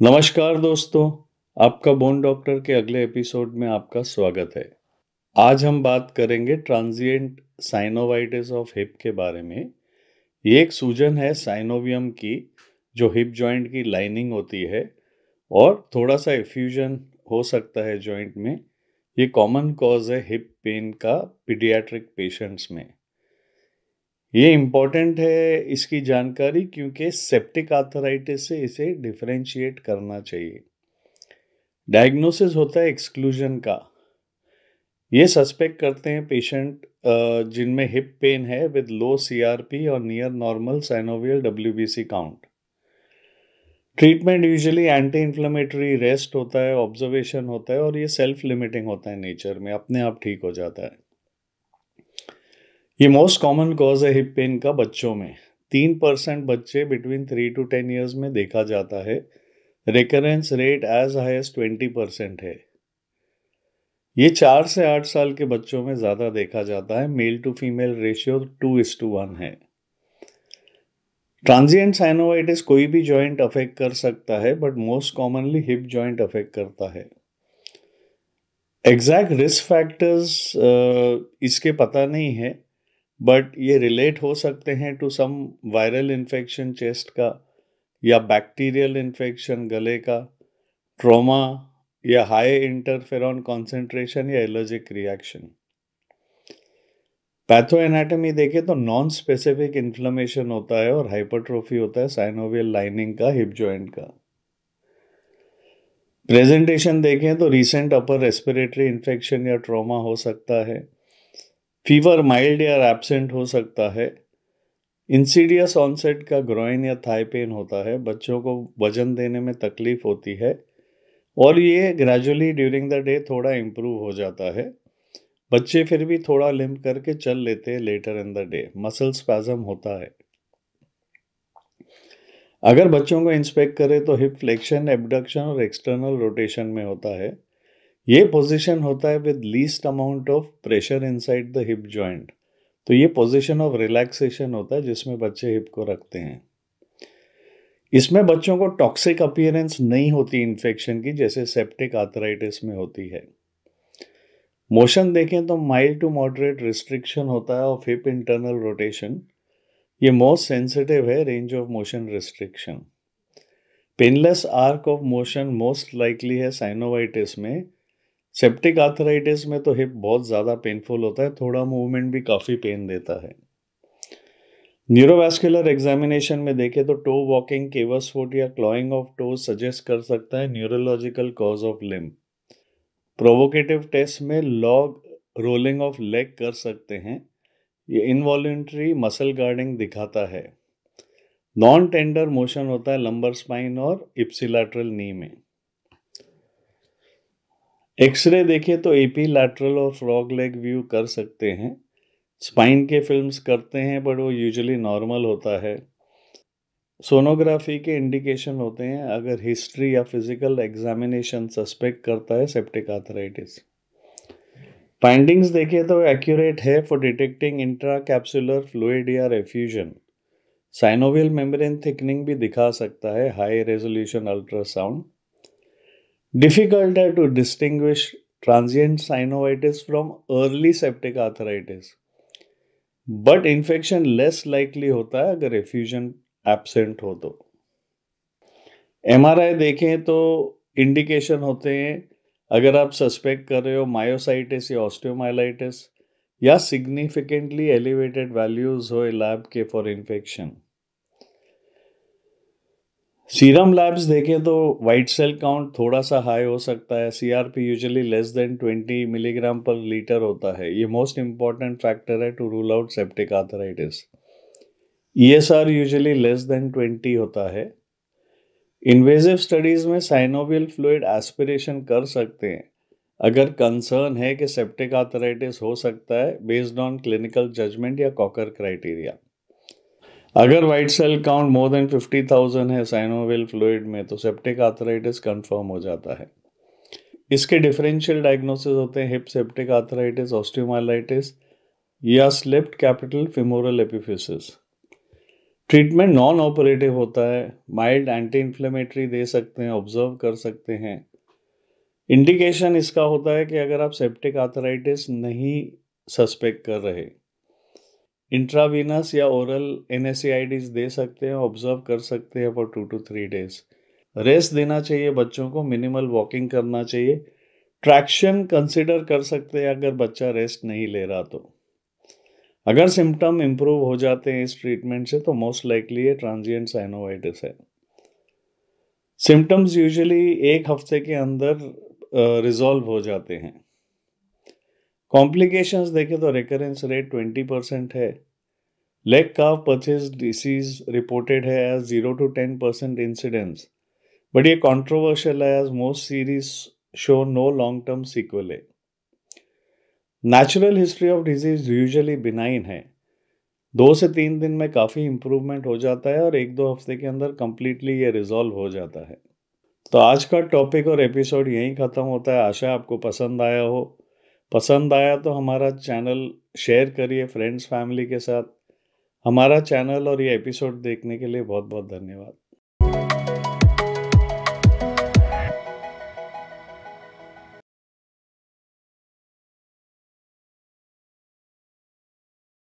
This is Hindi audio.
नमस्कार दोस्तों, आपका बोन डॉक्टर के अगले एपिसोड में आपका स्वागत है। आज हम बात करेंगे ट्रांजिएंट साइनोवाइटिस ऑफ हिप के बारे में। ये एक सूजन है साइनोवियम की, जो हिप जॉइंट की लाइनिंग होती है और थोड़ा सा एफ्यूजन हो सकता है जॉइंट में। ये कॉमन कॉज है हिप पेन का पीडियाट्रिक पेशेंट्स में। ये इम्पॉर्टेंट है इसकी जानकारी, क्योंकि सेप्टिक आर्थराइटिस से इसे डिफरेंशिएट करना चाहिए। डायग्नोसिस होता है एक्सक्लूजन का। ये सस्पेक्ट करते हैं पेशेंट जिनमें हिप पेन है विद लो सीआरपी और near normal synovial WBC count. Treatment usually anti inflammatory, rest होता है, ऑब्जर्वेशन होता है, और ये सेल्फ लिमिटिंग होता है, नेचर में अपने आप ठीक हो जाता है। ये मोस्ट कॉमन कॉज है हिप पेन का बच्चों में। 3% बच्चे बिटवीन 3 to 10 ईयर्स में देखा जाता है। Recurrence rate as high as 20% है। ये 4 से 8 साल के बच्चों में ज़्यादा देखा जाता है। मेल टू फीमेल रेशियो 2:1 है। ट्रांजिएंट साइनोवाइटिस कोई भी जॉइंट अफेक्ट कर सकता है, but most commonly hip joint affect करता है। एग्जैक्ट रिस्क फैक्टर्स इसके पता नहीं है, बट ये रिलेट हो सकते हैं to some viral infection chest का, या बैक्टीरियल इन्फेक्शन गले का, ट्रॉमा, या हाई इंटरफेरॉन कॉन्सेंट्रेशन, या एलर्जिक रिएक्शन। पैथो एनाटॉमी देखें तो नॉन स्पेसिफिक इन्फ्लेमेशन होता है और हाइपरट्रोफी होता है साइनोवियल लाइनिंग का, हिप जॉइंट का। प्रेजेंटेशन देखें तो रीसेंट अपर रेस्पिरेटरी इन्फेक्शन या ट्रॉमा हो सकता है। फीवर माइल्ड या एब्सेंट हो सकता है। इंसीडियस ऑनसेट का ग्रोइन या थाई पेन होता है। बच्चों को वजन देने में तकलीफ होती है, और ये ग्रेजुअली ड्यूरिंग द डे थोड़ा इम्प्रूव हो जाता है। बच्चे फिर भी थोड़ा लिम्प करके चल लेते हैं later in the day. Muscle spasm होता है। अगर बच्चों को इंस्पेक्ट करें तो हिप फ्लेक्शन, एबडक्शन और एक्सटर्नल रोटेशन में होता है। ये पोजीशन होता है with least amount of pressure inside the hip joint. तो ये पोजीशन ऑफ रिलैक्सेशन होता है जिसमें बच्चे हिप को रखते हैं। इसमें बच्चों को टॉक्सिक अपीयरेंस नहीं होती इन्फेक्शन की, जैसे सेप्टिक आर्थराइटिस में होती है। मोशन देखें तो माइल्ड टू मॉडरेट रिस्ट्रिक्शन होता है ऑफ हिप इंटरनल रोटेशन। ये मोस्ट सेंसिटिव है range of motion restriction. Painless arc of motion most likely है साइनोवाइटिस में। सेप्टिक आर्थराइटिस में तो हिप बहुत ज़्यादा पेनफुल होता है, थोड़ा मूवमेंट भी काफ़ी पेन देता है। न्यूरोवास्कुलर एग्जामिनेशन में देखें तो टो वॉकिंग, केवस फुट या क्लॉइंग ऑफ टोज सजेस्ट कर सकता है neurological cause of limb. Provocative test में लॉग रोलिंग ऑफ लेग कर सकते हैं। ये इनवॉल्यूंटरी मसल गार्डिंग दिखाता है। नॉन टेंडर मोशन होता है लंबर स्पाइन और इप्सिलैटरल नी में। एक्सरे देखें तो एपी लैटरल और फ्रॉग लेग व्यू कर सकते हैं। स्पाइन के फिल्म्स करते हैं, बट वो यूजुअली नॉर्मल होता है। सोनोग्राफी के इंडिकेशन होते हैं अगर हिस्ट्री या फिजिकल एग्जामिनेशन सस्पेक्ट करता है सेप्टिक आर्थराइटिस। फाइंडिंग्स देखें तो एक्यूरेट है for detecting intra capsular fluid या एफ्यूजन। साइनोवियल मेम्ब्रेन थिकनिंग भी दिखा सकता है हाई रेजोल्यूशन अल्ट्रासाउंड। डिफिकल्ट है to distinguish transient synovitis from early septic arthritis, but infection less likely होता है अगर एफ्यूजन एब्सेंट हो तो। एमआरआई देखें तो इंडिकेशन होते हैं अगर आप सस्पेक्ट कर रहे हो मायोसाइटिस या ऑस्टियोमाइलाइटिस, या सिग्निफिकेंटली एलिवेटेड वैल्यूज हो लैब के फॉर इन्फेक्शन। सीरम लैब्स देखें तो वाइट सेल काउंट थोड़ा सा हाई हो सकता है। CRP usually less than 20 milligram per litre होता है। ये मोस्ट इंपॉर्टेंट फैक्टर है to rule out septic arthritis. ESR usually less than 20 होता है। इन्वेजिव स्टडीज में साइनोवियल फ्लूइड एस्पिरेशन कर सकते हैं अगर कंसर्न है कि सेप्टिक आर्थराइटिस हो सकता है, बेस्ड ऑन क्लिनिकल जजमेंट या कॉकर क्राइटेरिया। अगर white cell count more than 50,000 है साइनोवियल फ्लूइड में, तो सेप्टिक आर्थराइटिस कंफर्म हो जाता है। इसके डिफरेंशियल डायग्नोसिस होते हैं हिप सेप्टिक आर्थराइटिस, ऑस्टियोमाइलाइटिस, या slipped capital femoral epiphysis. Treatment non operative होता है, माइल्ड एंटी इन्फ्लेमेटरी दे सकते हैं, ऑब्जर्व कर सकते हैं। इंडिकेशन इसका होता है कि अगर आप सेप्टिक आर्थराइटिस नहीं सस्पेक्ट कर रहे, इंट्रावीनस या ओरल NSAIDs दे सकते हैं, ऑब्जर्व कर सकते हैं फॉर 2 to 3 days। रेस्ट देना चाहिए बच्चों को, मिनिमल वॉकिंग करना चाहिए। ट्रैक्शन कंसिडर कर सकते हैं अगर बच्चा रेस्ट नहीं ले रहा तो। अगर सिम्टम इंप्रूव हो जाते हैं इस ट्रीटमेंट से तो मोस्ट लाइकली ये ट्रांजिएंट साइनोवाइटिस है। सिम्टम्स यूजुअली 1 हफ्ते के अंदर रिजॉल्व हो जाते हैं। कॉम्प्लिकेशंस देखें तो रिकरेंस रेट 20% है। Legg Calve Perthes disease reported है एज 0 to 10% इंसिडेंस, बट ये कॉन्ट्रोवर्शियल है as most series show no long term sequel. Natural history of disease usually benign है। 2 से 3 दिन में काफ़ी इम्प्रूवमेंट हो जाता है और 1-2 हफ्ते के अंदर कंप्लीटली ये रिजॉल्व हो जाता है। तो आज का टॉपिक और एपिसोड यहीं ख़त्म होता है। आशा आपको पसंद आया हो। पसंद आया तो हमारा चैनल शेयर करिए फ्रेंड्स फैमिली के साथ। हमारा चैनल और ये एपिसोड देखने के लिए बहुत बहुत धन्यवाद।